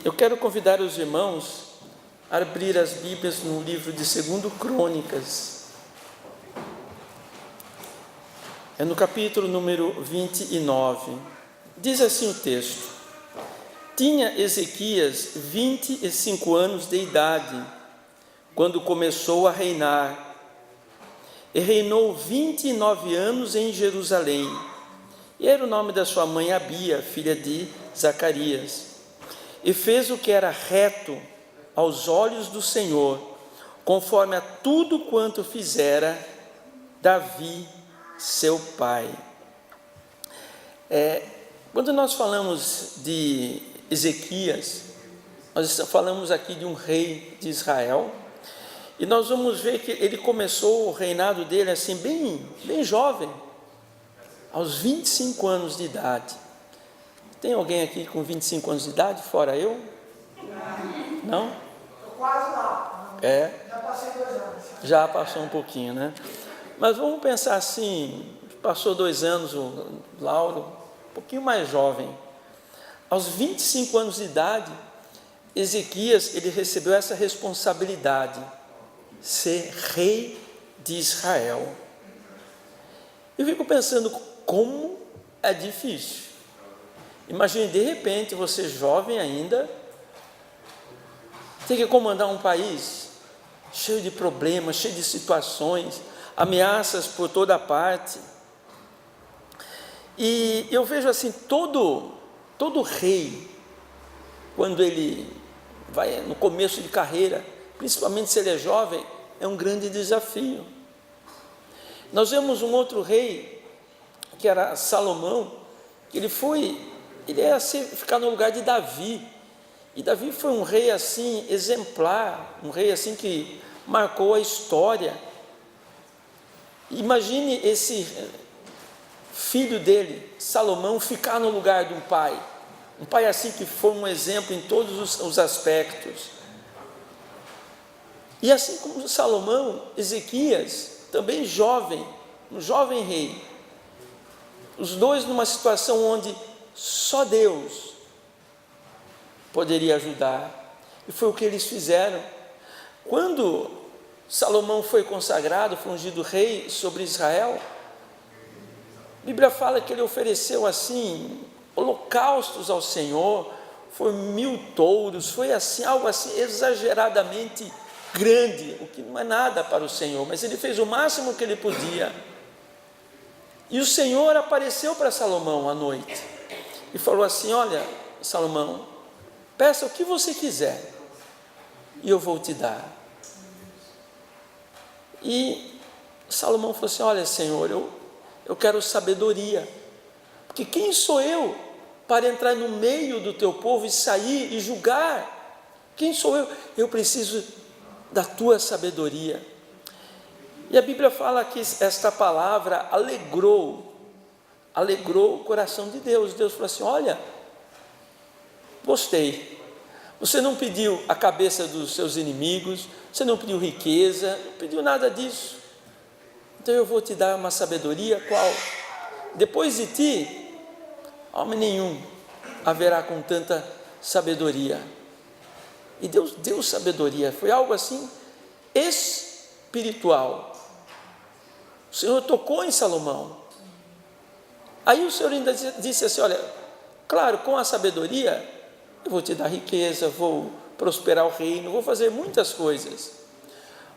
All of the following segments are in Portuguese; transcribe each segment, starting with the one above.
Eu quero convidar os irmãos a abrir as Bíblias no livro de 2 Crônicas. É no capítulo número 29. Diz assim o texto: Tinha Ezequias 25 anos de idade, quando começou a reinar, e reinou 29 anos em Jerusalém. E era o nome da sua mãe Abia, filha de Zacarias. E fez o que era reto aos olhos do Senhor, conforme a tudo quanto fizera Davi, seu pai. Quando nós falamos de Ezequias, nós falamos aqui de um rei de Israel, e nós vamos ver que ele começou o reinado dele assim, bem jovem, aos 25 anos de idade. Tem alguém aqui com 25 anos de idade, fora eu? Não? Quase lá. Já passei 2 anos. Já passou um pouquinho, né? Mas vamos pensar assim, passou 2 anos o Lauro, um pouquinho mais jovem. Aos 25 anos de idade, Ezequias, ele recebeu essa responsabilidade, ser rei de Israel. Eu fico pensando como é difícil. Imagine, de repente, você jovem ainda, tem que comandar um país cheio de problemas, cheio de situações, ameaças por toda parte. E eu vejo assim, todo rei, quando ele vai no começo de carreira, principalmente se ele é jovem, é um grande desafio. Nós vemos um outro rei, que era Salomão, que ele ia ficar no lugar de Davi. E Davi foi um rei assim, exemplar, um rei assim que marcou a história. Imagine esse filho dele, Salomão, ficar no lugar de um pai assim que foi um exemplo em todos os aspectos. E assim como Salomão, Ezequias, também jovem, um jovem rei, os dois numa situação onde só Deus poderia ajudar, e foi o que eles fizeram. Quando Salomão foi consagrado, foi ungido rei sobre Israel, a Bíblia fala que ele ofereceu assim, holocaustos ao Senhor, foi 1000 touros, foi assim, algo assim exageradamente grande, o que não é nada para o Senhor, mas ele fez o máximo que ele podia. E o Senhor apareceu para Salomão à noite, e falou assim: olha, Salomão, peça o que você quiser, e eu vou te dar. E Salomão falou assim: olha, Senhor, eu quero sabedoria, porque quem sou eu para entrar no meio do teu povo e sair e julgar? Quem sou eu? Eu preciso da tua sabedoria. E a Bíblia fala que esta palavra alegrou o coração de Deus. Deus falou assim: olha, gostei, você não pediu a cabeça dos seus inimigos, você não pediu riqueza, não pediu nada disso, então eu vou te dar uma sabedoria, qual depois de ti, homem nenhum haverá com tanta sabedoria. E Deus deu sabedoria, foi algo assim espiritual. O Senhor tocou em Salomão. Aí o Senhor ainda disse assim: olha, claro, com a sabedoria eu vou te dar riqueza, vou prosperar o reino, vou fazer muitas coisas,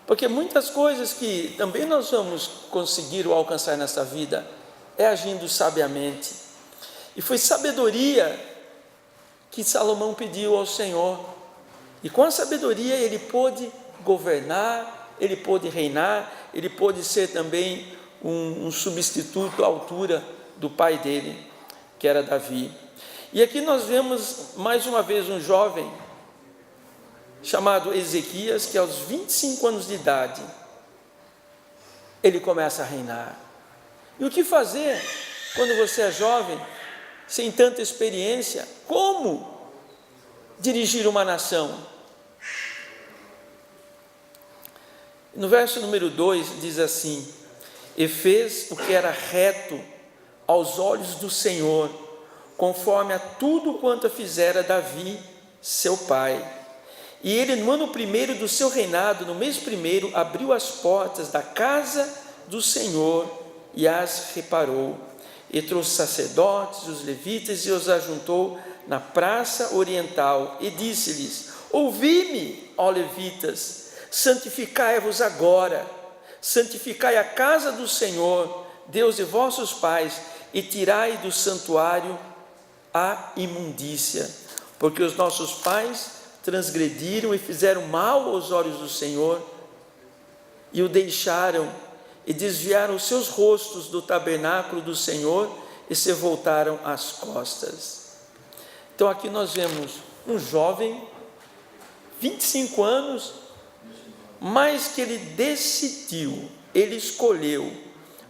porque muitas coisas que também nós vamos conseguir ou alcançar nessa vida é agindo sabiamente. E foi sabedoria que Salomão pediu ao Senhor, e com a sabedoria ele pôde governar, ele pôde reinar, ele pôde ser também um substituto à altura do pai dele, que era Davi. E aqui nós vemos mais uma vez um jovem chamado Ezequias, que aos 25 anos de idade, ele começa a reinar. E o que fazer quando você é jovem, sem tanta experiência? Como dirigir uma nação? No verso número 2 diz assim: e fez o que era reto aos olhos do Senhor, conforme a tudo quanto fizera Davi, seu pai. E ele, no ano primeiro do seu reinado, no mês primeiro, abriu as portas da casa do Senhor e as reparou. E trouxe os sacerdotes, os levitas, e os ajuntou na praça oriental, e disse-lhes: ouvi-me, ó levitas, santificai-vos agora, santificai a casa do Senhor, Deus de vossos pais, e tirai do santuário a imundícia, porque os nossos pais transgrediram e fizeram mal aos olhos do Senhor, e o deixaram, e desviaram os seus rostos do tabernáculo do Senhor, e se voltaram às costas. Então aqui nós vemos um jovem, 25 anos, mas que ele decidiu, ele escolheu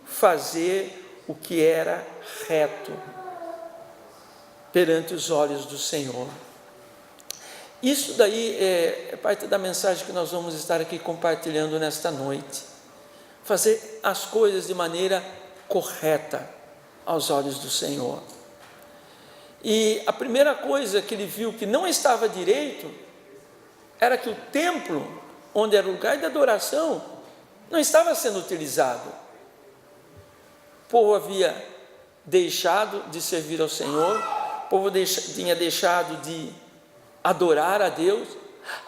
fazer o que era reto perante os olhos do Senhor. Isso daí é parte da mensagem que nós vamos estar aqui compartilhando nesta noite. Fazer as coisas de maneira correta aos olhos do Senhor. E a primeira coisa que ele viu que não estava direito era que o templo, onde era o lugar de adoração, não estava sendo utilizado. O povo havia deixado de servir ao Senhor, o povo tinha deixado de adorar a Deus,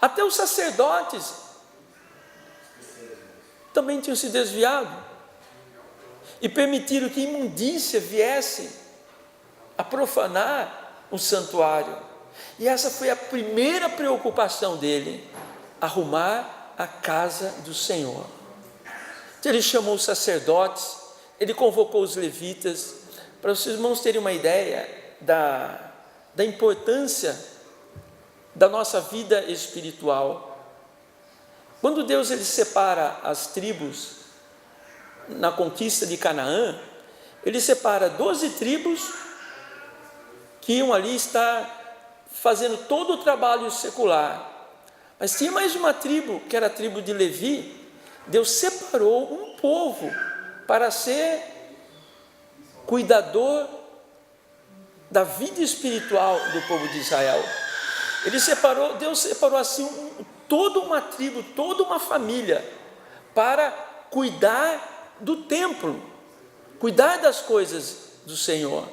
até os sacerdotes também tinham se desviado e permitiram que imundícia viesse a profanar o santuário. E essa foi a primeira preocupação dele, arrumar a casa do Senhor. Então ele chamou os sacerdotes, ele convocou os levitas, para os irmãos terem uma ideia da importância da nossa vida espiritual. Quando Deus ele separa as tribos na conquista de Canaã, ele separa 12 tribos que iam ali estar fazendo todo o trabalho secular. Mas tinha mais uma tribo, que era a tribo de Levi. Deus separou um povo para ser cuidador da vida espiritual do povo de Israel. Deus separou assim toda uma tribo, toda uma família, para cuidar do templo, cuidar das coisas do Senhor.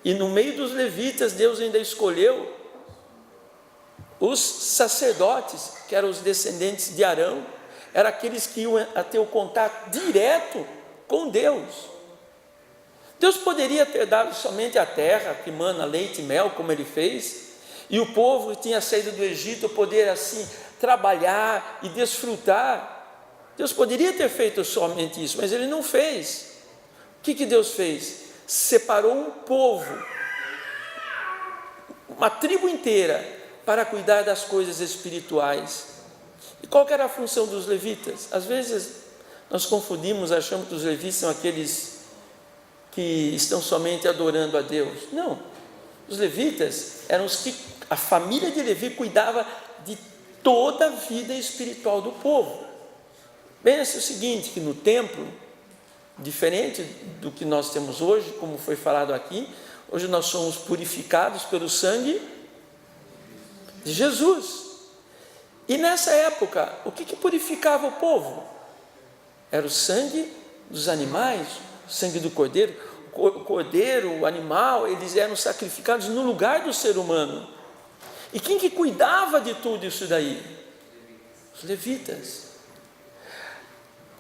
E no meio dos levitas, Deus ainda escolheu os sacerdotes, que eram os descendentes de Arão, eram aqueles que iam a ter o contato direto com Deus. Deus poderia ter dado somente a terra que mana leite e mel, como ele fez, e o povo que tinha saído do Egito poder assim trabalhar e desfrutar. Deus poderia ter feito somente isso, mas ele não fez. O que Deus fez? Separou um povo, uma tribo inteira, para cuidar das coisas espirituais. E qual que era a função dos levitas? Às vezes nós confundimos, achamos que os levitas são aqueles que estão somente adorando a Deus. Não, os levitas eram os que, a família de Levi cuidava de toda a vida espiritual do povo. Pense o seguinte, que no templo, diferente do que nós temos hoje, como foi falado aqui, hoje nós somos purificados pelo sangue de Jesus. E nessa época, o que purificava o povo? Era o sangue dos animais, o sangue do cordeiro. O cordeiro, o animal, eles eram sacrificados no lugar do ser humano. E quem que cuidava de tudo isso daí? Os levitas.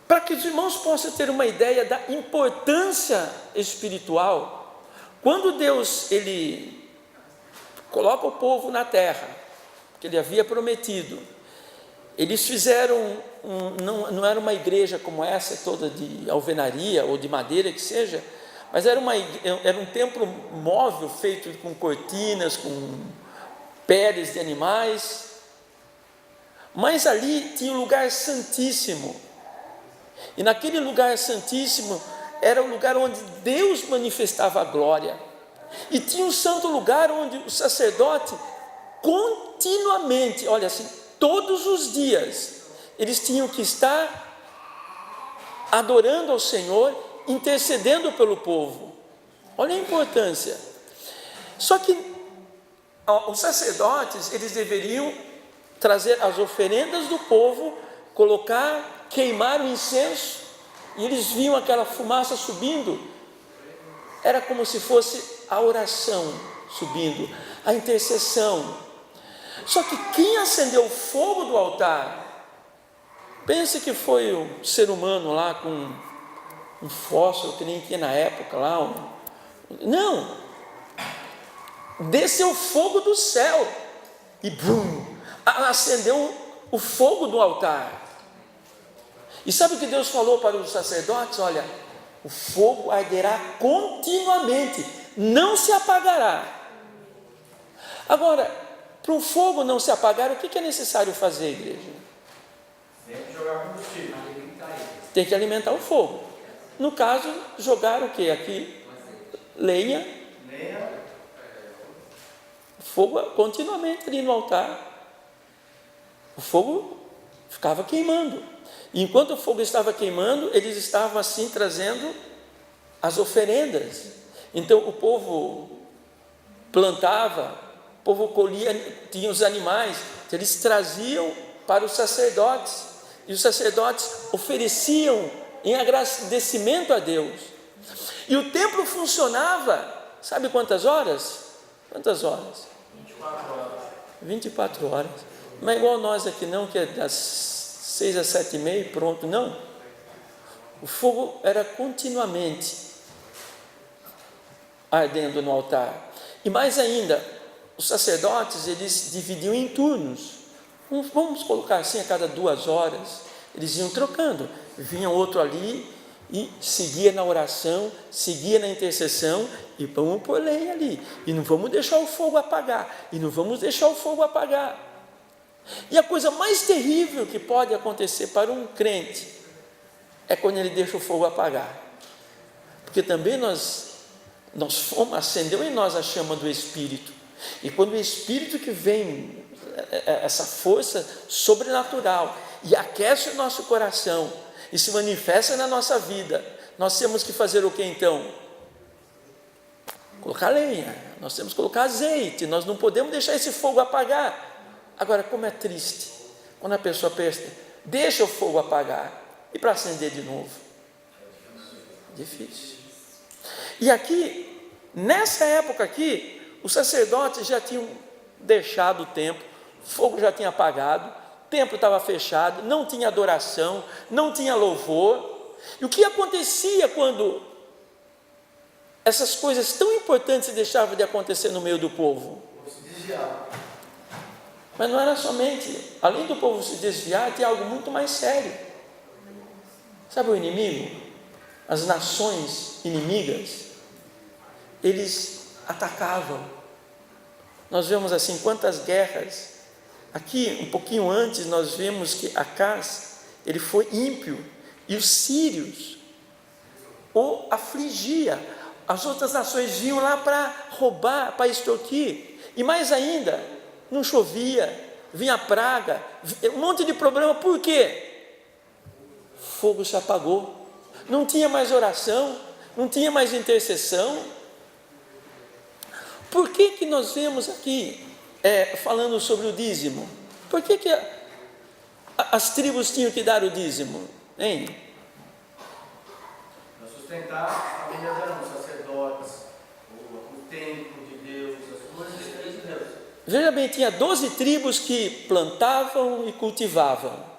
Para que os irmãos possam ter uma ideia da importância espiritual, quando Deus ele coloca o povo na terra, que ele havia prometido, eles fizeram, não era uma igreja como essa, toda de alvenaria ou de madeira que seja, mas era um templo móvel, feito com cortinas, com peles de animais, mas ali tinha um lugar santíssimo, e naquele lugar santíssimo era o lugar onde Deus manifestava a glória, e tinha um santo lugar onde o sacerdote continuamente, olha assim, todos os dias, eles tinham que estar adorando ao Senhor, intercedendo pelo povo. Olha a importância. Só que os sacerdotes, eles deveriam trazer as oferendas do povo, colocar, queimar o incenso, e eles viam aquela fumaça subindo. Era como se fosse a oração subindo, a intercessão. Só que quem acendeu o fogo do altar, pense que foi o ser humano lá com um fósforo que nem tinha na época lá. Não, desceu fogo do céu e bum, acendeu o fogo do altar. E sabe o que Deus falou para os sacerdotes? Olha, o fogo arderá continuamente, não se apagará. Agora, para um fogo não se apagar, o que é necessário fazer, igreja? Tem que jogar combustível. Tem que alimentar o fogo. No caso, jogar o que aqui? Lenha. Fogo continuamente ali no altar. O fogo ficava queimando. E enquanto o fogo estava queimando, eles estavam assim trazendo as oferendas. Então o povo plantava, o povo colhia, tinha os animais, então, eles traziam para os sacerdotes. E os sacerdotes ofereciam em agradecimento a Deus. E o templo funcionava, sabe quantas horas? Quantas horas? 24 horas. 24 horas. Não é igual nós aqui não, que é das 6 às 7h30, pronto, não. O fogo era continuamente ardendo no altar. E mais ainda, os sacerdotes, eles dividiam em turnos. Vamos colocar assim, a cada 2 horas, eles iam trocando. Vinha outro ali e seguia na oração, seguia na intercessão, e vamos pôr lenha ali. E não vamos deixar o fogo apagar. E não vamos deixar o fogo apagar. E a coisa mais terrível que pode acontecer para um crente é quando ele deixa o fogo apagar. Porque também acendeu em nós a chama do Espírito. E quando o Espírito que vem, essa força sobrenatural, e aquece o nosso coração, e se manifesta na nossa vida, nós temos que fazer o que então? Colocar lenha, nós temos que colocar azeite, nós não podemos deixar esse fogo apagar. Agora, como é triste quando a pessoa pensa, deixa o fogo apagar, e para acender de novo? Difícil. E aqui, nessa época aqui, os sacerdotes já tinham deixado o templo, o fogo já tinha apagado, o templo estava fechado, não tinha adoração, não tinha louvor. E o que acontecia quando essas coisas tão importantes deixavam de acontecer no meio do povo? Se desviar. Mas não era somente, além do povo se desviar, tinha algo muito mais sério. Sabe o inimigo? As nações inimigas, eles atacavam. Nós vemos assim quantas guerras. Aqui, um pouquinho antes, nós vemos que Acás, ele foi ímpio, e os sírios o afligia. As outras nações vinham lá para roubar, para extorquir. E mais ainda, não chovia, vinha praga, um monte de problema. Por quê? O fogo se apagou. Não tinha mais oração, não tinha mais intercessão. Por que nós vemos aqui, falando sobre o dízimo? Por que as tribos tinham que dar o dízimo? Hein? Para sustentar a família dos sacerdotes, o templo de Deus, as coisas de Deus. Veja bem, tinha 12 tribos que plantavam e cultivavam.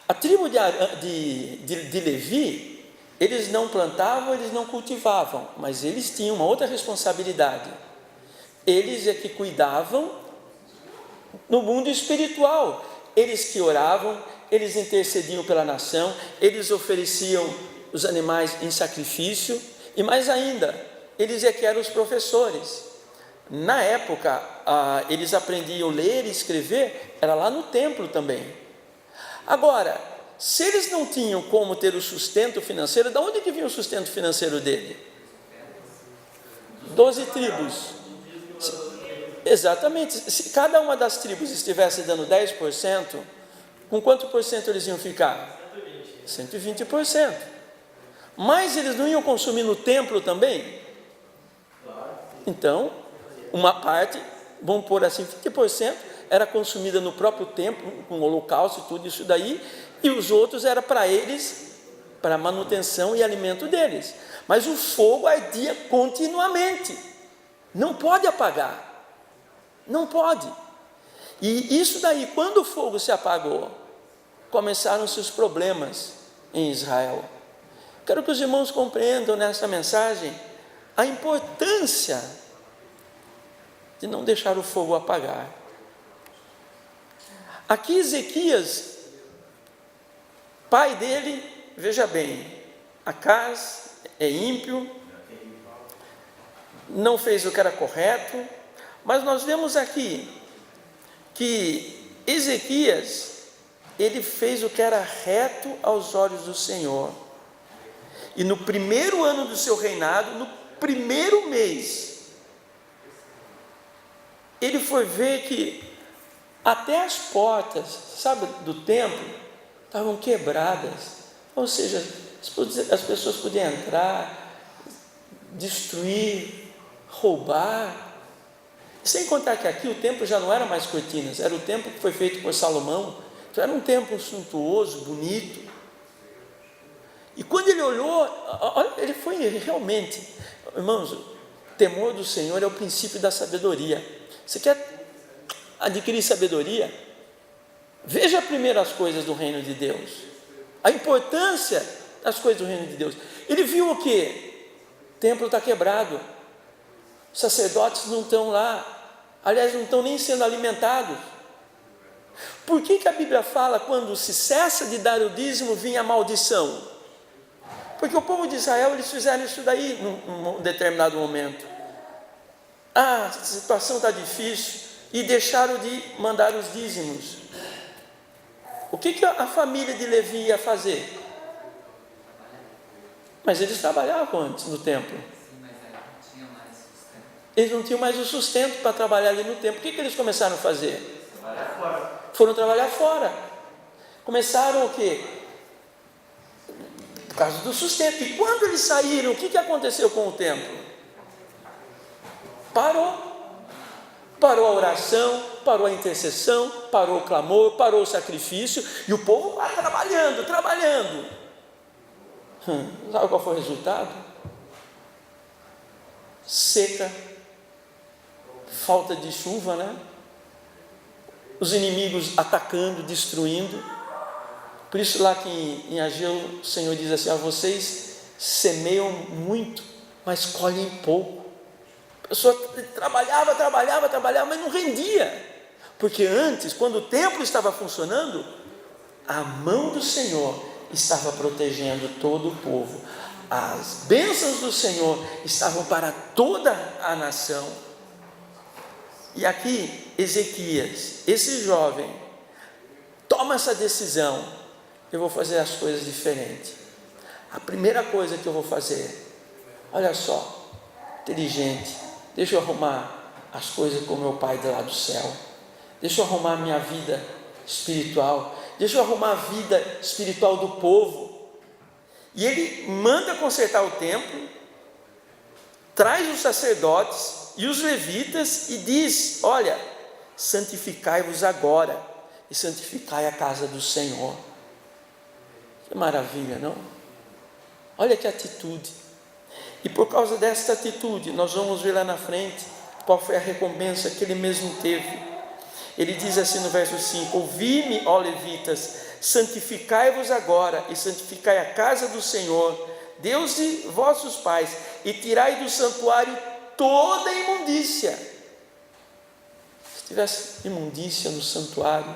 A tribo de Levi, eles não plantavam, eles não cultivavam, mas eles tinham uma outra responsabilidade. Eles é que cuidavam no mundo espiritual, eles que oravam, eles intercediam pela nação, eles ofereciam os animais em sacrifício, e mais ainda, eles é que eram os professores. Na época, eles aprendiam a ler e escrever, era lá no templo também. Agora, se eles não tinham como ter o sustento financeiro, de onde que vinha o sustento financeiro dele? 12 tribos. Exatamente, se cada uma das tribos estivesse dando 10%, com quanto por cento eles iam ficar? 120%. Mas eles não iam consumir no templo também? Então, uma parte vamos pôr assim, 20% era consumida no próprio templo, com o holocausto e tudo isso daí, e os outros era para eles, para manutenção e alimento deles. Mas o fogo ardia continuamente, não pode apagar, não pode. E isso daí, quando o fogo se apagou, começaram-se os problemas em Israel. Quero que os irmãos compreendam nessa mensagem a importância de não deixar o fogo apagar. Aqui Ezequias, pai dele, veja bem, Acaz é ímpio, não fez o que era correto, mas nós vemos aqui que Ezequias, ele fez o que era reto aos olhos do Senhor. E no primeiro ano do seu reinado, no primeiro mês, ele foi ver que até as portas, sabe, do templo, estavam quebradas. Ou seja, as pessoas podiam entrar, destruir, roubar. Sem contar que aqui o templo já não era mais cortinas, era o templo que foi feito por Salomão. Então era um templo suntuoso, bonito. E quando ele olhou, ele foi realmente, irmãos, o temor do Senhor é o princípio da sabedoria. Você quer adquirir sabedoria? Veja primeiro as coisas do reino de Deus, a importância das coisas do reino de Deus. Ele viu o quê? O templo está quebrado, os sacerdotes não estão lá, aliás, não estão nem sendo alimentados. Por que a Bíblia fala, quando se cessa de dar o dízimo, vinha a maldição? Porque o povo de Israel, eles fizeram isso daí num determinado momento. A situação está difícil, e deixaram de mandar os dízimos. O que a família de Levi ia fazer? Mas eles trabalhavam antes no templo. Eles não tinham mais o sustento para trabalhar ali no templo. O que eles começaram a fazer? Trabalhar fora. Foram trabalhar fora. Começaram o quê? Por causa do sustento. E quando eles saíram, o que aconteceu com o templo? Parou a oração, parou a intercessão, parou o clamor, parou o sacrifício, e o povo lá trabalhando. Sabe qual foi o resultado? Seca, falta de chuva, né? Os inimigos atacando, destruindo. Por isso lá que em Ageu o Senhor diz assim: vocês semeiam muito, mas colhem pouco. A pessoa trabalhava, mas não rendia. Porque antes, quando o templo estava funcionando, a mão do Senhor estava protegendo todo o povo. As bênçãos do Senhor estavam para toda a nação. E aqui, Ezequias, esse jovem, toma essa decisão: eu vou fazer as coisas diferentes. A primeira coisa que eu vou fazer, olha só, inteligente, deixa eu arrumar as coisas com meu Pai de lá do céu, deixa eu arrumar a minha vida espiritual, deixa eu arrumar a vida espiritual do povo. E ele manda consertar o templo, traz os sacerdotes e os levitas e diz: olha, santificai-vos agora e santificai a casa do Senhor. Que maravilha, não? Olha que atitude. E por causa desta atitude, nós vamos ver lá na frente qual foi a recompensa que ele mesmo teve. Ele diz assim no verso 5: ouvi-me, ó levitas, santificai-vos agora e santificai a casa do Senhor, Deus de vossos pais, e tirai do santuário toda a imundícia. Se tivesse imundícia no santuário,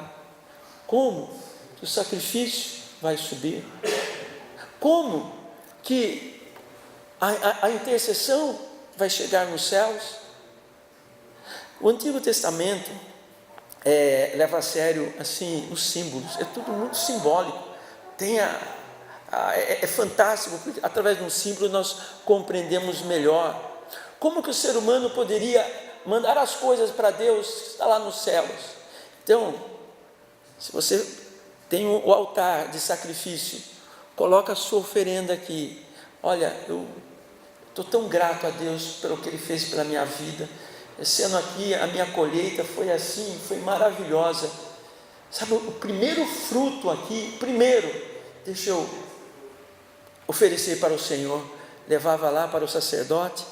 como que o sacrifício vai subir? Como que a intercessão vai chegar nos céus? O Antigo Testamento leva a sério assim os símbolos, é tudo muito simbólico. É fantástico, porque através de um símbolo nós compreendemos melhor como que o ser humano poderia mandar as coisas para Deus que está lá nos céus. Então, se você tem o altar de sacrifício, coloca a sua oferenda aqui. Olha, eu estou tão grato a Deus pelo que Ele fez pela minha vida. Esse ano aqui a minha colheita foi assim, foi maravilhosa. Sabe, o primeiro fruto aqui, deixa eu oferecer para o Senhor. Levava lá para o sacerdote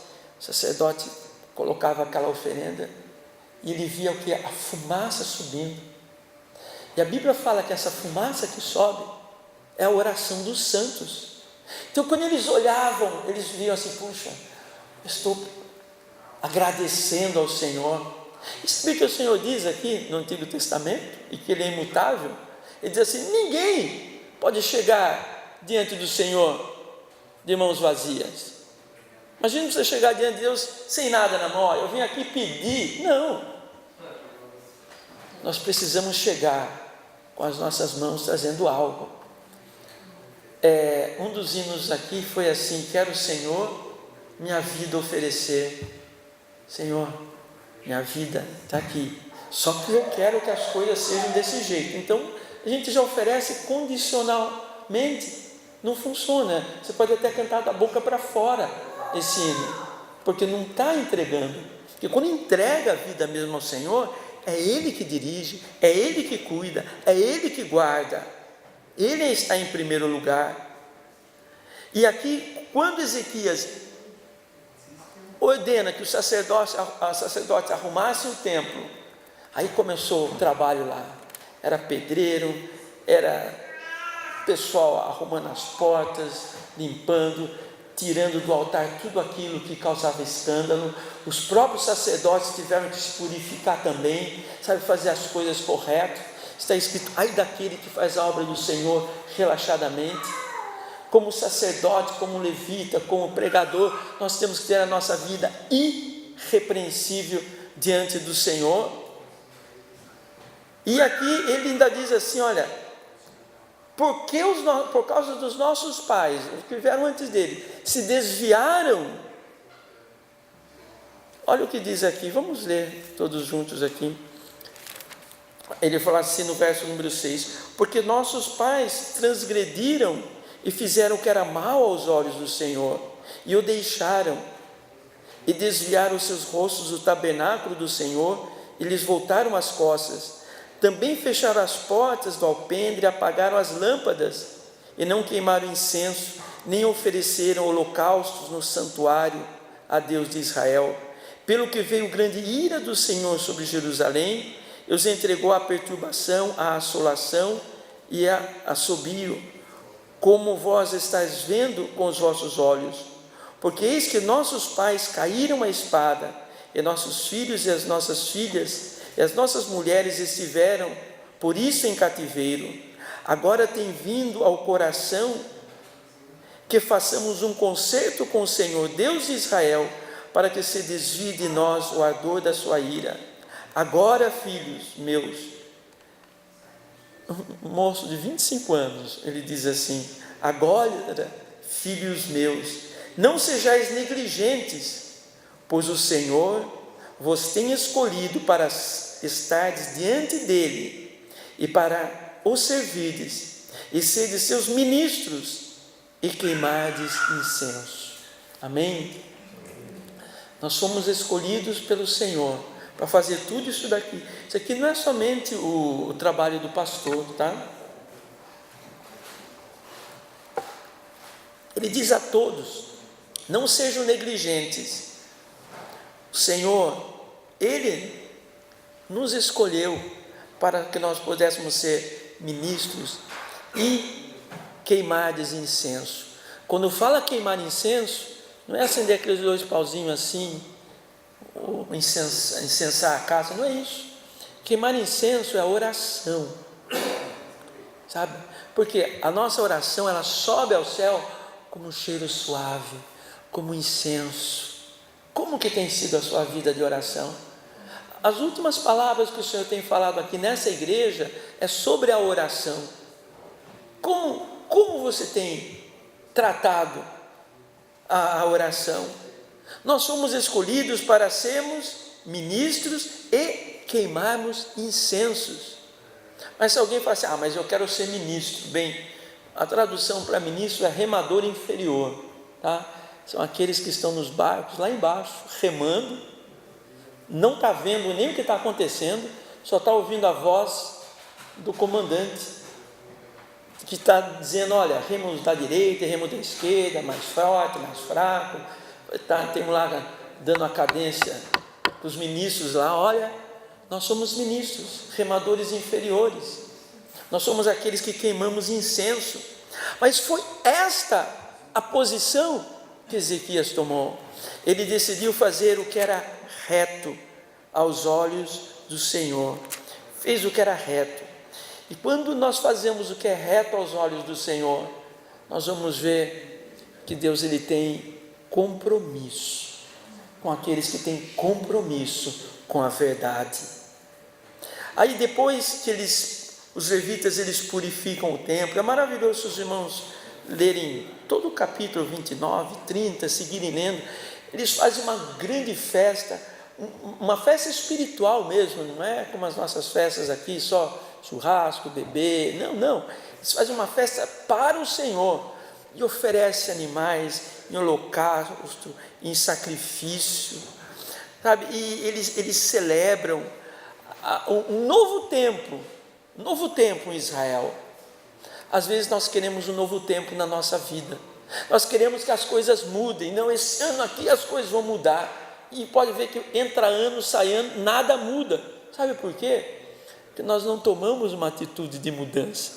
colocava aquela oferenda, e ele via o que? A fumaça subindo. E a Bíblia fala que essa fumaça que sobe é a oração dos santos. Então, quando eles olhavam, eles viam assim: puxa, estou agradecendo ao Senhor. E sabe o que o Senhor diz aqui no Antigo Testamento, e que Ele é imutável? Ele diz assim: ninguém pode chegar diante do Senhor de mãos vazias. Imagina você chegar diante de Deus sem nada na mão. Eu vim aqui pedir. Não. Nós precisamos chegar com as nossas mãos trazendo algo. Um dos hinos aqui foi assim: quero, Senhor, minha vida oferecer. Senhor, minha vida está aqui, só que eu quero que as coisas sejam desse jeito. Então a gente já oferece condicionalmente. Não funciona. Você pode até cantar da boca para fora esse hino, porque não está entregando. Porque quando entrega a vida mesmo ao Senhor, é Ele que dirige, é Ele que cuida, é Ele que guarda, Ele está em primeiro lugar. E aqui, quando Ezequias ordena que os sacerdotes arrumassem o templo, aí começou o trabalho lá. Era pedreiro, era pessoal arrumando as portas, limpando, tirando do altar tudo aquilo que causava escândalo. Os próprios sacerdotes tiveram que se purificar também, fazer as coisas corretas. Está escrito: ai daquele que faz a obra do Senhor relaxadamente. Como sacerdote, como levita, como pregador, nós temos que ter a nossa vida irrepreensível diante do Senhor. E aqui ele ainda diz assim: olha, por causa dos nossos pais, os que vieram antes dele, se desviaram. Olha o que diz aqui, vamos ler todos juntos aqui. Ele fala assim no verso número 6: porque nossos pais transgrediram e fizeram o que era mal aos olhos do Senhor, e o deixaram, e desviaram os seus rostos do tabernáculo do Senhor, e lhes voltaram as costas. Também fecharam as portas do alpendre, apagaram as lâmpadas, e não queimaram incenso, nem ofereceram holocaustos no santuário a Deus de Israel. Pelo que veio grande ira do Senhor sobre Jerusalém, e os entregou à perturbação, à assolação e a assobio, como vós estáis vendo com os vossos olhos. Porque eis que nossos pais caíram à espada, e nossos filhos e as nossas filhas e as nossas mulheres estiveram por isso em cativeiro. Agora tem vindo ao coração que façamos um concerto com o Senhor, Deus de Israel, para que se desvie de nós o ardor da sua ira. Agora, filhos meus, um moço de 25 anos, ele diz assim: agora, filhos meus, não sejais negligentes, pois o Senhor vos tem escolhido para estardes diante dele e para o servirdes, e sedes seus ministros e queimardes incenso. Amém? Nós fomos escolhidos pelo Senhor para fazer tudo isso daqui. Isso aqui não é somente o trabalho do pastor, tá? Ele diz a todos: não sejam negligentes. O Senhor, Ele nos escolheu para que nós pudéssemos ser ministros e queimar incenso. Quando fala queimar incenso, não é acender aqueles 2 pauzinhos assim, ou incensar a casa, não é isso. Queimar incenso é a oração, sabe? Porque a nossa oração, ela sobe ao céu como um cheiro suave, como incenso. Como que tem sido a sua vida de oração? As últimas palavras que o Senhor tem falado aqui nessa igreja é sobre a oração. Como você tem tratado a oração? Nós fomos escolhidos para sermos ministros e queimarmos incensos. Mas se alguém fala assim: mas eu quero ser ministro. Bem, a tradução para ministro é remador inferior, tá? São aqueles que estão nos barcos lá embaixo, remando, não está vendo nem o que está acontecendo, só está ouvindo a voz do comandante, que está dizendo, olha, remo da direita, remo da esquerda, mais forte, mais fraco, temos lá dando a cadência para os ministros lá, olha, nós somos ministros, remadores inferiores, nós somos aqueles que queimamos incenso, mas foi esta a posição que Ezequias tomou. Ele decidiu fazer o que era reto aos olhos do Senhor, fez o que era reto. E quando nós fazemos o que é reto aos olhos do Senhor, nós vamos ver que Deus ele tem compromisso com aqueles que têm compromisso com a verdade. Aí depois que os levitas eles purificam o templo, é maravilhoso se os irmãos lerem todo o capítulo 29, 30, seguirem lendo, eles fazem uma grande festa, uma festa espiritual mesmo, não é como as nossas festas aqui, só churrasco, bebê, não, eles fazem uma festa para o Senhor, e oferecem animais em holocausto, em sacrifício, sabe, e eles celebram um novo tempo em Israel. Às vezes nós queremos um novo tempo na nossa vida, nós queremos que as coisas mudem, não, esse ano aqui as coisas vão mudar, e pode ver que entra ano, sai ano, nada muda, sabe por quê? Porque nós não tomamos uma atitude de mudança.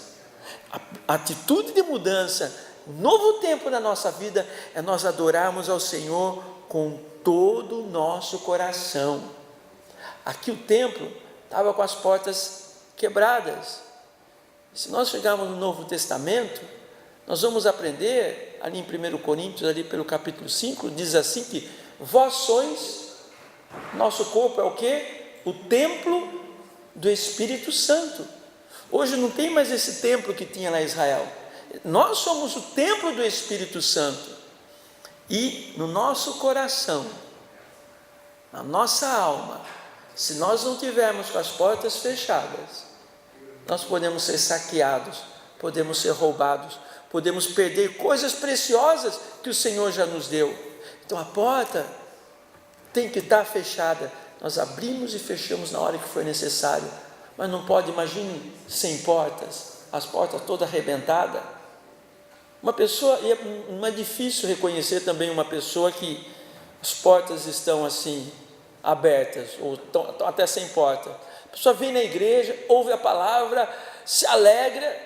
A atitude de mudança, o novo tempo na nossa vida, é nós adorarmos ao Senhor com todo o nosso coração. Aqui o templo estava com as portas quebradas. Se nós chegarmos no Novo Testamento, nós vamos aprender, ali em 1 Coríntios, ali pelo capítulo 5, diz assim que vós sois, nosso corpo é o quê? O templo do Espírito Santo. Hoje não tem mais esse templo que tinha lá em Israel. Nós somos o templo do Espírito Santo. E no nosso coração, na nossa alma, se nós não tivermos com as portas fechadas, nós podemos ser saqueados, podemos ser roubados, podemos perder coisas preciosas que o Senhor já nos deu. Então a porta tem que estar fechada. Nós abrimos e fechamos na hora que for necessário, mas não pode, imagine, sem portas, as portas todas arrebentadas. Uma pessoa, e não é difícil reconhecer também uma pessoa que as portas estão assim, abertas, ou estão até sem porta. A pessoa vem na igreja, ouve a palavra, se alegra,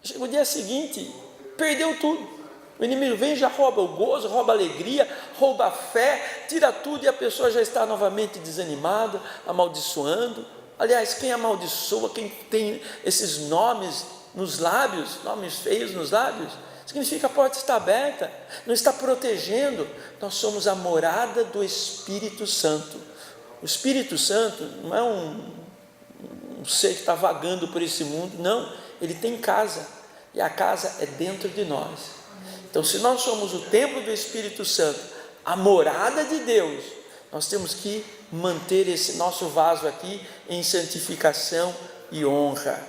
chega o dia seguinte, perdeu tudo. O inimigo vem e já rouba o gozo, rouba a alegria, rouba a fé, tira tudo e a pessoa já está novamente desanimada, amaldiçoando. Aliás, quem amaldiçoa, quem tem esses nomes nos lábios, nomes feios nos lábios, significa que a porta está aberta, não está protegendo. Nós somos a morada do Espírito Santo. O Espírito Santo não é um ser que está vagando por esse mundo, não, ele tem casa, e a casa é dentro de nós. Então, se nós somos o templo do Espírito Santo, a morada de Deus, nós temos que manter esse nosso vaso aqui em santificação e honra.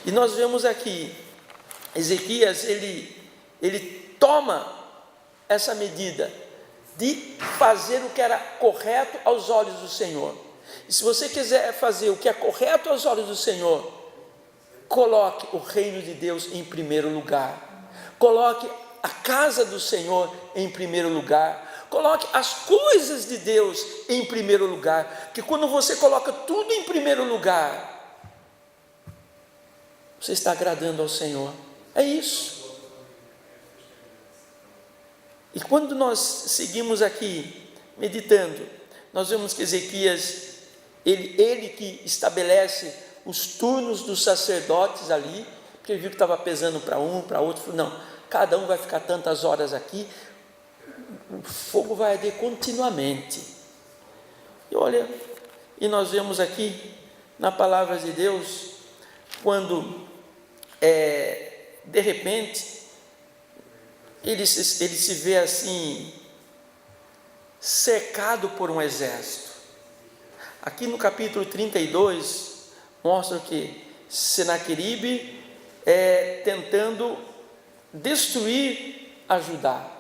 E nós vemos aqui, Ezequias, ele toma essa medida de fazer o que era correto aos olhos do Senhor. E se você quiser fazer o que é correto aos olhos do Senhor, coloque o reino de Deus em primeiro lugar, coloque a casa do Senhor em primeiro lugar, coloque as coisas de Deus em primeiro lugar, porque quando você coloca tudo em primeiro lugar, você está agradando ao Senhor, é isso. E quando nós seguimos aqui, meditando, nós vemos que Ezequias, ele que estabelece os turnos dos sacerdotes ali, porque ele viu que estava pesando para um, para outro, falou, não, cada um vai ficar tantas horas aqui, o fogo vai arder continuamente. E olha, e nós vemos aqui, na palavra de Deus, quando, de repente, ele se vê assim, cercado por um exército. Aqui no capítulo 32, mostra que Senaqueribe tentando destruir a Judá.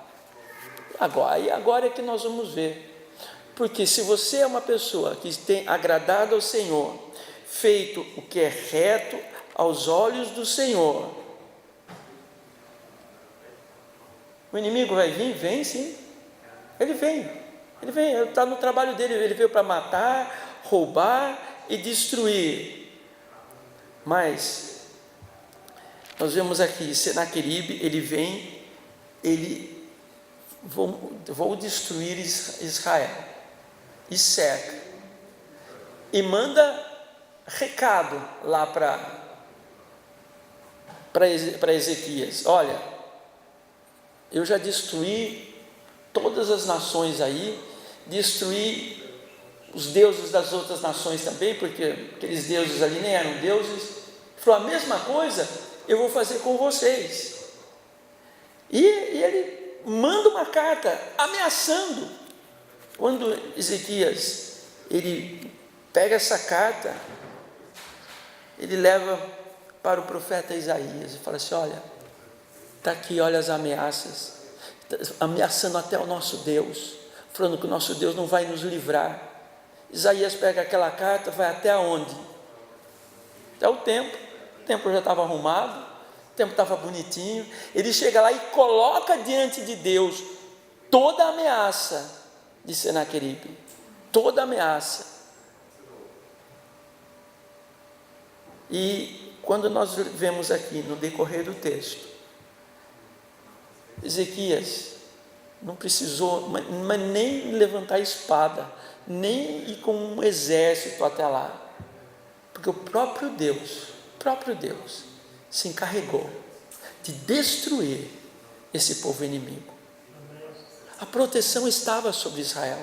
Agora é que nós vamos ver. Porque se você é uma pessoa que tem agradado ao Senhor, feito o que é reto aos olhos do Senhor, o inimigo vai vir? Vem sim, ele vem, ele está no trabalho dele, ele veio para matar, roubar e destruir. Mas nós vemos aqui, Senaqueribe, ele vem, vou destruir Israel, e cerca, e manda recado lá para Ezequias: olha, eu já destruí todas as nações aí, destruí os deuses das outras nações também, porque aqueles deuses ali nem eram deuses. Ele falou: a mesma coisa eu vou fazer com vocês. E ele manda uma carta ameaçando. Quando Ezequias, ele pega essa carta, ele leva para o profeta Isaías e fala assim: olha, está aqui, olha as ameaças, ameaçando até o nosso Deus, falando que o nosso Deus não vai nos livrar. Isaías pega aquela carta, vai até onde? Até o templo já estava arrumado, o templo estava bonitinho, ele chega lá e coloca diante de Deus toda a ameaça de Senaqueribe, toda a ameaça. E quando nós vemos aqui no decorrer do texto, Ezequias não precisou mas nem levantar a espada, nem ir com um exército até lá, porque o próprio Deus se encarregou de destruir esse povo inimigo. A proteção estava sobre Israel.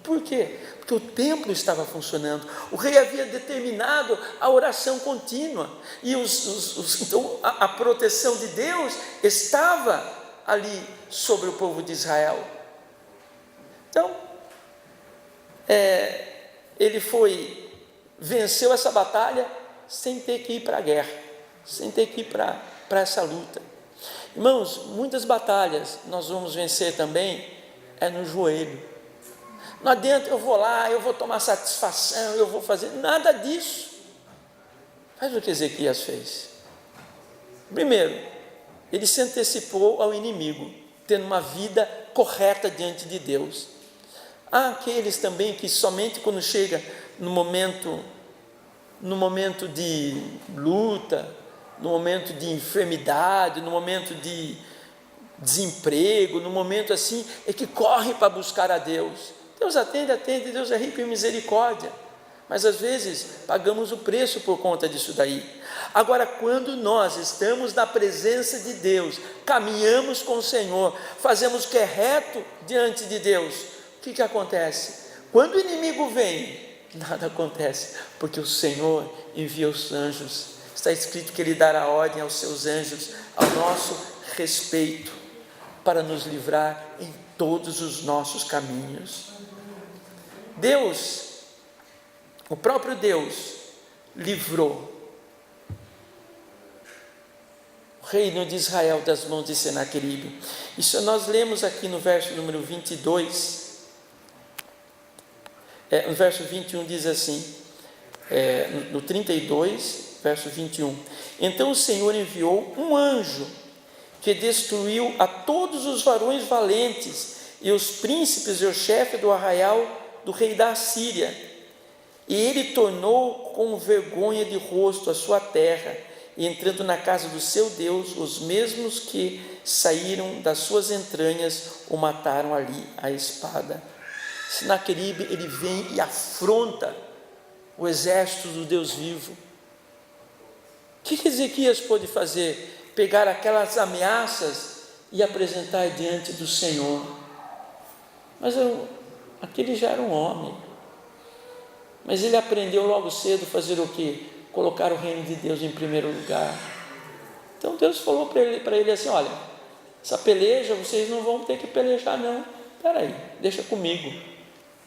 Por quê? Porque o templo estava funcionando, o rei havia determinado a oração contínua, e então a proteção de Deus estava ali sobre o povo de Israel. Então, ele venceu essa batalha sem ter que ir para a guerra, sem ter que ir para essa luta. Irmãos, muitas batalhas nós vamos vencer também no joelho. Não adianta eu vou lá, eu vou tomar satisfação, eu vou fazer, nada disso. Faz o que Ezequias fez. Primeiro, ele se antecipou ao inimigo, tendo uma vida correta diante de Deus. Há aqueles também que somente quando chega no momento de luta, no momento de enfermidade, no momento de desemprego, no momento assim, é que corre para buscar a Deus. Deus atende, Deus é rico em misericórdia, mas às vezes pagamos o preço por conta disso daí. Agora, quando nós estamos na presença de Deus, caminhamos com o Senhor, fazemos o que é reto diante de Deus, o que acontece? Quando o inimigo vem, nada acontece, porque o Senhor envia os anjos. Está escrito que Ele dará ordem aos seus anjos ao nosso respeito, para nos livrar em todos os nossos caminhos. Deus, o próprio Deus, livrou o reino de Israel das mãos de Senaqueribe. Isso nós lemos aqui no verso número 22, no verso 21 diz assim, no 32, verso 21, então o Senhor enviou um anjo que destruiu a todos os varões valentes e os príncipes e o chefe do arraial do rei da Assíria, e ele tornou com vergonha de rosto a sua terra, e entrando na casa do seu Deus, os mesmos que saíram das suas entranhas o mataram ali à espada. Senaqueribe, ele vem e afronta o exército do Deus vivo. O que Ezequias pôde fazer? Pegar aquelas ameaças e apresentar diante do Senhor. Mas aquele já era um homem, mas ele aprendeu logo cedo a fazer o quê? Colocar o reino de Deus em primeiro lugar. Então Deus falou para ele assim: olha, essa peleja vocês não vão ter que pelejar não, espera aí, deixa comigo.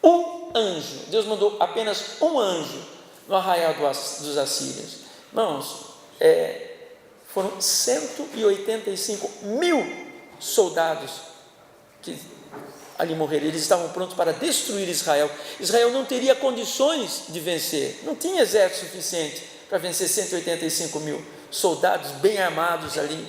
Um anjo, Deus mandou apenas um anjo no arraial dos assírios. Irmãos, foram 185 mil soldados que ali morrer. Eles estavam prontos para destruir Israel. Israel não teria condições de vencer, não tinha exército suficiente para vencer 185 mil soldados bem armados ali.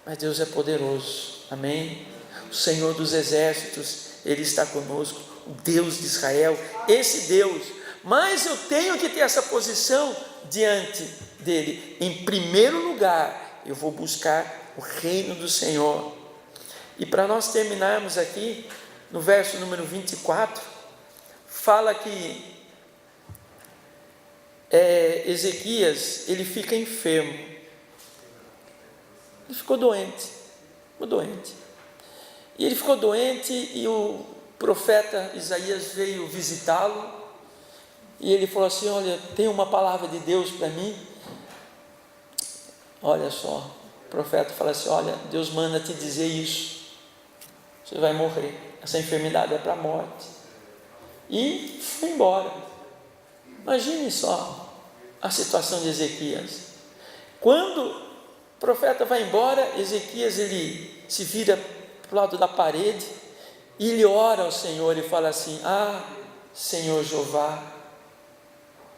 Mas Deus é poderoso, amém? O Senhor dos exércitos, Ele está conosco, o Deus de Israel, esse Deus. Mas eu tenho que ter essa posição diante dele. Em primeiro lugar, eu vou buscar o reino do Senhor. E para nós terminarmos aqui, no verso número 24, fala que Ezequias, ele fica enfermo. Ele ficou doente. E ele ficou doente e o profeta Isaías veio visitá-lo. E ele falou assim: olha, tem uma palavra de Deus para mim. Olha só, o profeta fala assim: olha, Deus manda te dizer isso. Você vai morrer. Essa enfermidade é para a morte. E foi embora. Imagine só a situação de Ezequias. Quando o profeta vai embora, Ezequias ele se vira para o lado da parede e ele ora ao Senhor e fala assim: ah, Senhor Jeová,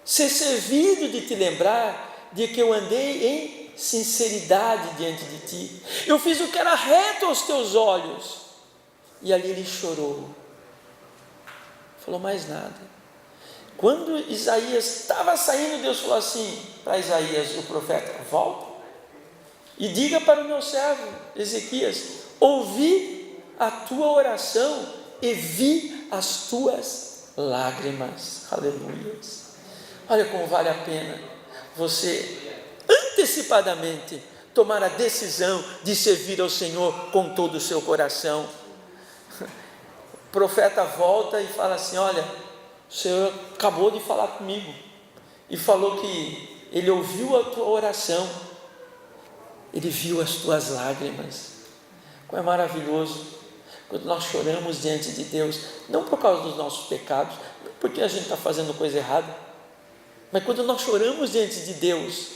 ser servido de te lembrar de que eu andei em sinceridade diante de ti, eu fiz o que era reto aos teus olhos. E ali ele chorou, falou mais nada. Quando Isaías estava saindo, Deus falou assim para Isaías, o profeta: volta e diga para o meu servo Ezequias: ouvi a tua oração e vi as tuas lágrimas. Aleluia. Olha como vale a pena você antecipadamente tomar a decisão de servir ao Senhor com todo o seu coração. O profeta volta e fala assim: olha, o Senhor acabou de falar comigo e falou que Ele ouviu a tua oração, Ele viu as tuas lágrimas. Como é maravilhoso quando nós choramos diante de Deus, não por causa dos nossos pecados, não porque a gente está fazendo coisa errada, mas quando nós choramos diante de Deus,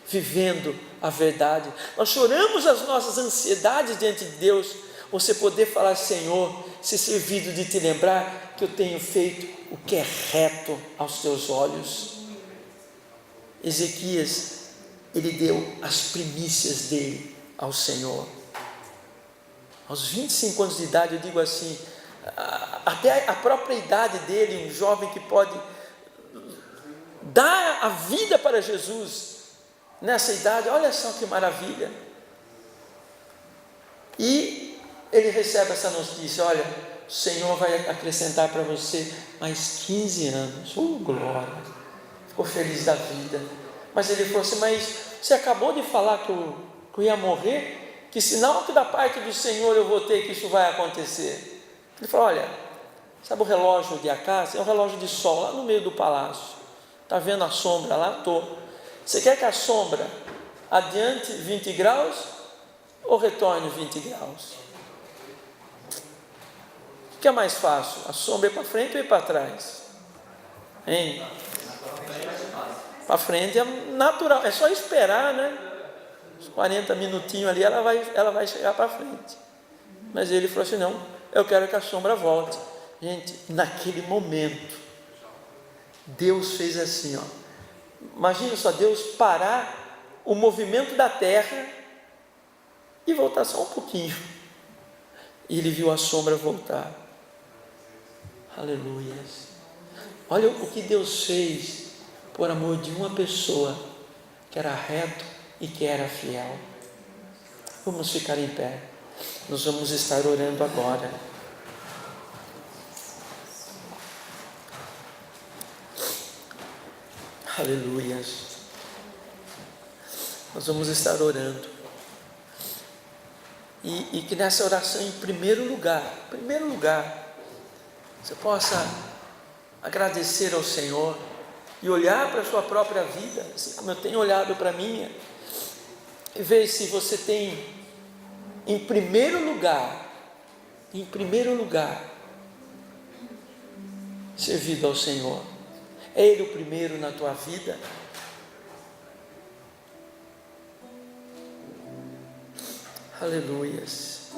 vivendo a verdade, nós choramos as nossas ansiedades diante de Deus, você poder falar: Senhor, ser servido de te lembrar que eu tenho feito o que é reto aos teus olhos. Ezequias, ele deu as primícias dele ao Senhor. Aos 25 anos de idade, eu digo assim, até a própria idade dele, um jovem que pode dar a vida para Jesus, nessa idade, olha só que maravilha. E ele recebe essa notícia: olha, o Senhor vai acrescentar para você mais 15 anos. Glória! Ficou feliz da vida. Mas ele falou assim: mas você acabou de falar que eu ia morrer? Que sinal que da parte do Senhor eu vou ter que isso vai acontecer? Ele falou: olha, sabe o relógio de Acás? É um relógio de sol lá no meio do palácio. Está vendo a sombra lá? Estou. Você quer que a sombra adiante 20 graus ou retorne 20 graus? O que é mais fácil? A sombra ir para frente ou ir para trás? Hein? Para frente é natural, é só esperar, né? Uns 40 minutinhos ali, ela vai chegar para frente. Mas ele falou assim: não, eu quero que a sombra volte. Gente, naquele momento, Deus fez assim, ó. Imagina só, Deus parar o movimento da terra e voltar só um pouquinho. E ele viu a sombra voltar. Aleluia. Olha o que Deus fez por amor de uma pessoa que era reto e que era fiel. Vamos ficar em pé. Nós vamos estar orando agora. Aleluia. Nós vamos estar orando. E que nessa oração, em primeiro lugar, você possa agradecer ao Senhor e olhar para a sua própria vida, assim como eu tenho olhado para a minha, e ver se você tem, em primeiro lugar, servido ao Senhor. É Ele o primeiro na tua vida? Aleluias.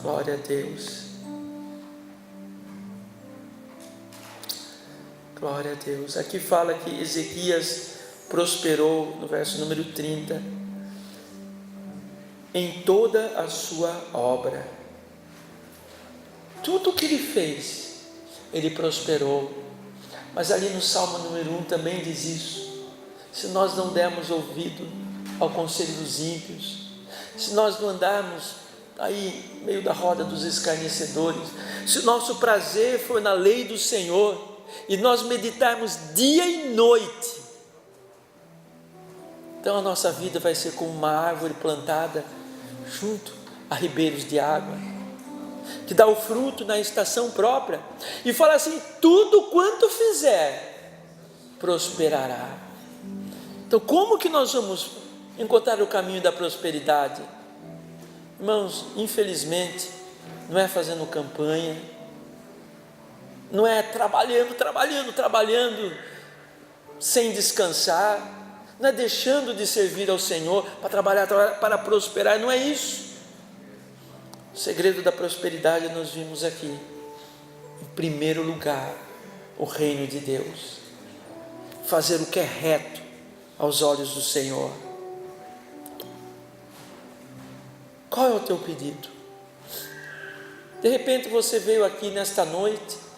Glória a Deus. Glória a Deus. Aqui fala que Ezequias prosperou, no verso número 30, em toda a sua obra. Tudo que ele fez, ele prosperou. Mas ali no Salmo número 1 também diz isso. Se nós não dermos ouvido ao conselho dos ímpios, se nós não andarmos aí meio da roda dos escarnecedores, se o nosso prazer for na lei do Senhor, e nós meditarmos dia e noite, então a nossa vida vai ser como uma árvore plantada junto a ribeiros de água, que dá o fruto na estação própria, e fala assim: tudo quanto fizer, prosperará. Então como que nós vamos encontrar o caminho da prosperidade? Irmãos, infelizmente, não é fazendo campanha, não é trabalhando sem descansar, não é deixando de servir ao Senhor para trabalhar para prosperar, não é isso. O segredo da prosperidade nós vimos aqui. Em primeiro lugar, o reino de Deus, fazer o que é reto aos olhos do Senhor. Qual é o teu pedido? De repente você veio aqui nesta noite,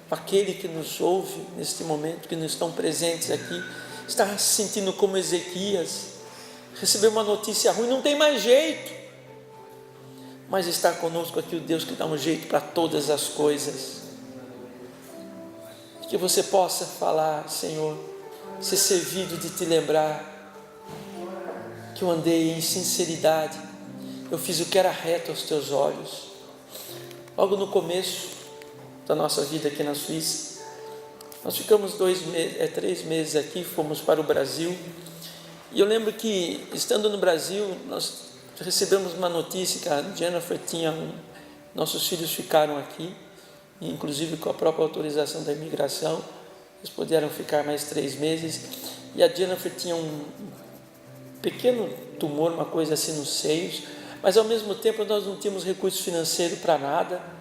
aquele que nos ouve neste momento, que não estão presentes aqui, está se sentindo como Ezequias, recebeu uma notícia ruim, não tem mais jeito, mas está conosco aqui o Deus que dá um jeito para todas as coisas. Que você possa falar: Senhor, ser servido de te lembrar que eu andei em sinceridade, eu fiz o que era reto aos teus olhos. Logo no começo da nossa vida aqui na Suíça, nós ficamos 3 meses aqui, fomos para o Brasil, e eu lembro que, estando no Brasil, nós recebemos uma notícia que a Jennifer nossos filhos ficaram aqui, inclusive com a própria autorização da imigração, eles puderam ficar mais 3 meses, e a Jennifer tinha um pequeno tumor, uma coisa assim nos seios, mas ao mesmo tempo nós não tínhamos recurso financeiro para nada,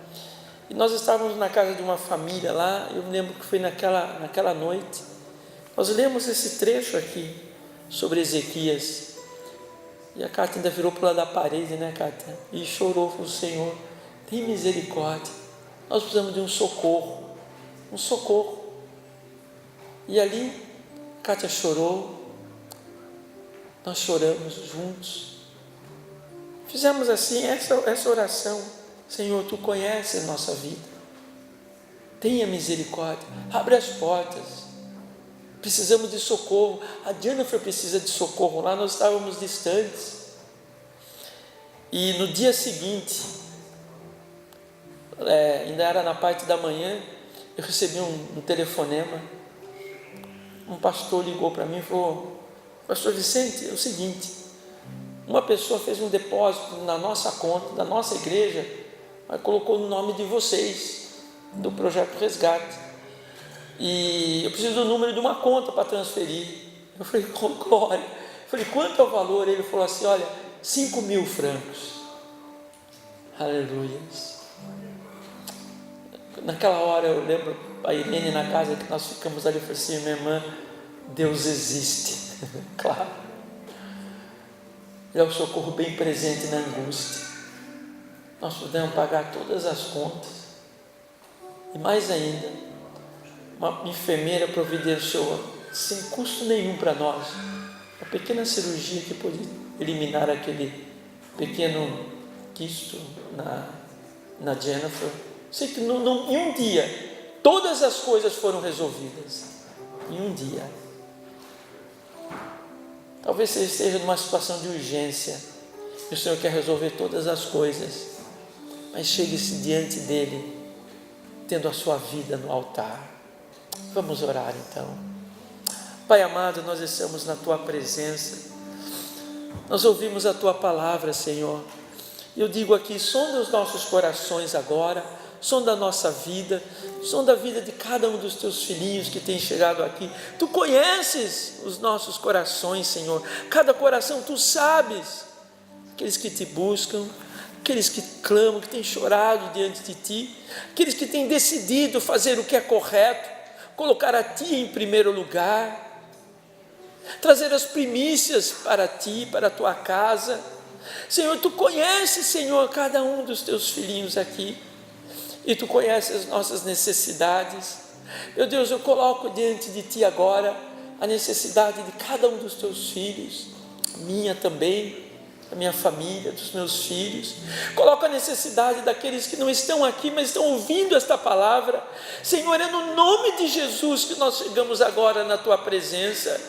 e nós estávamos na casa de uma família lá. Eu me lembro que foi naquela noite, nós lemos esse trecho aqui, sobre Ezequias, e a Cátia ainda virou para o lado da parede, né, Cátia? E chorou com o Senhor: tem misericórdia, nós precisamos de um socorro. E ali, Cátia chorou, nós choramos juntos, fizemos assim, essa oração: Senhor, Tu conheces a nossa vida, tenha misericórdia, abre as portas, precisamos de socorro. A Jennifer precisa de socorro, lá nós estávamos distantes. E no dia seguinte, ainda era na parte da manhã, eu recebi um telefonema. Um pastor ligou para mim e falou: Pastor Vicente, é o seguinte, uma pessoa fez um depósito na nossa conta, da nossa igreja, mas colocou no nome de vocês, do Projeto Resgate, e eu preciso do número de uma conta para transferir. Eu falei: com glória. Eu falei: quanto é o valor? Ele falou assim: olha, 5.000 francos. Aleluia. Naquela hora eu lembro a Irene na casa que nós ficamos ali, eu falei assim: minha irmã, Deus existe. Claro, Ele é o socorro bem presente na angústia. Nós podemos pagar todas as contas, e mais ainda, uma enfermeira providenciou, sem custo nenhum para nós, uma pequena cirurgia que pôde eliminar aquele pequeno quisto na Jennifer. Sei que em um dia todas as coisas foram resolvidas, em um dia. Talvez você esteja numa situação de urgência e o Senhor quer resolver todas as coisas, mas chegue-se diante dEle tendo a sua vida no altar. Vamos orar então. Pai amado, nós estamos na Tua presença, nós ouvimos a Tua palavra, Senhor, e eu digo aqui: sonda os nossos corações agora, sonda a nossa vida, sonda a vida de cada um dos Teus filhinhos que tem chegado aqui. Tu conheces os nossos corações, Senhor, cada coração Tu sabes, aqueles que Te buscam, aqueles que clamam, que têm chorado diante de Ti, aqueles que têm decidido fazer o que é correto, colocar a Ti em primeiro lugar, trazer as primícias para Ti, para a Tua casa. Senhor, Tu conheces, Senhor, cada um dos Teus filhinhos aqui, e Tu conheces as nossas necessidades. Meu Deus, eu coloco diante de Ti agora a necessidade de cada um dos Teus filhos, minha também, da minha família, dos meus filhos. Coloco a necessidade daqueles que não estão aqui, mas estão ouvindo esta palavra. Senhor, é no nome de Jesus que nós chegamos agora na Tua presença.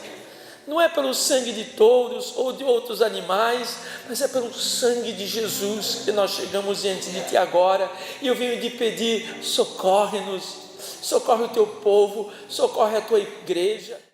Não é pelo sangue de touros ou de outros animais, mas é pelo sangue de Jesus que nós chegamos diante de Ti agora. E eu venho te pedir, socorre-nos, socorre o Teu povo, socorre a Tua igreja.